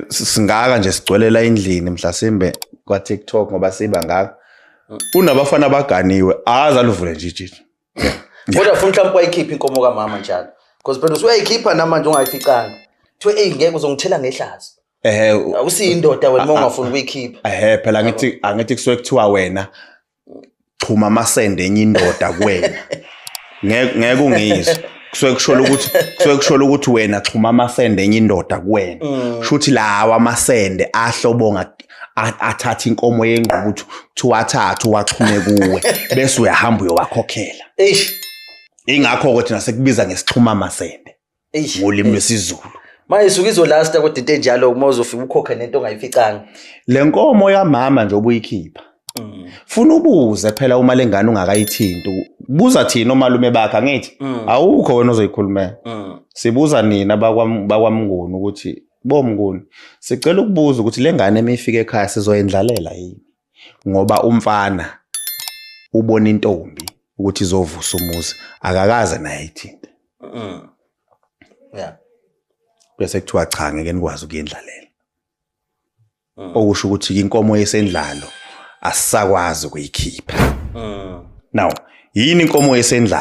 singaka nje sigcwelela endlini mhlasimbe kwa TikTok ngoba siba ngaka unabafana abaganiwe azaluvule nje ijiji kodwa futhi mhlawumbe wayikhipha inkomo kaMama njalo because phela usuyayikhipha namanje ungayificanga kuthiwe ngeke uzongithela ngehlazo awusiyindoda wena ungafuni ukuyikhipha phela angithi kusuke kuthiwa wena chuma amasende enye indoda kuwena ngeke ungizwe kusuke kushola ukuthi wena chuma amasende enye indoda kuwena shuthi lawa amasende ahlobonga athatha inkomo yengquthu thiwathathu waxhume kuwe bese uyahamba uyowakhokhela ingakho ukuthi nasekubiza ngesixhuma amasende ngolimi lwesiZulu manje isuke izolasta kodwa into enjalo uma uzofika ukhokha nento ongayificanga lenkomo yaMama nje obuyikhipha funa ubuze phela uma lengane ungakayithinti buza thina omalume bakhe angithi awukho wena ozoyikhulumela sibuza nina bakwamnguni ukuthi bomnguni sicela ukubuza ukuthi lengane emifika ekhaya sizoyendlalela yini ngoba umfana ubona intombi ukuthi izovusa umuzi akakaze naye ithinte bese kuthiwa cha ngeke nikwazi ukuyendlalela okusho ukuthi inkomo yesendlalo asisakwazi ukuyikhipha now yini inkomo yesendlalo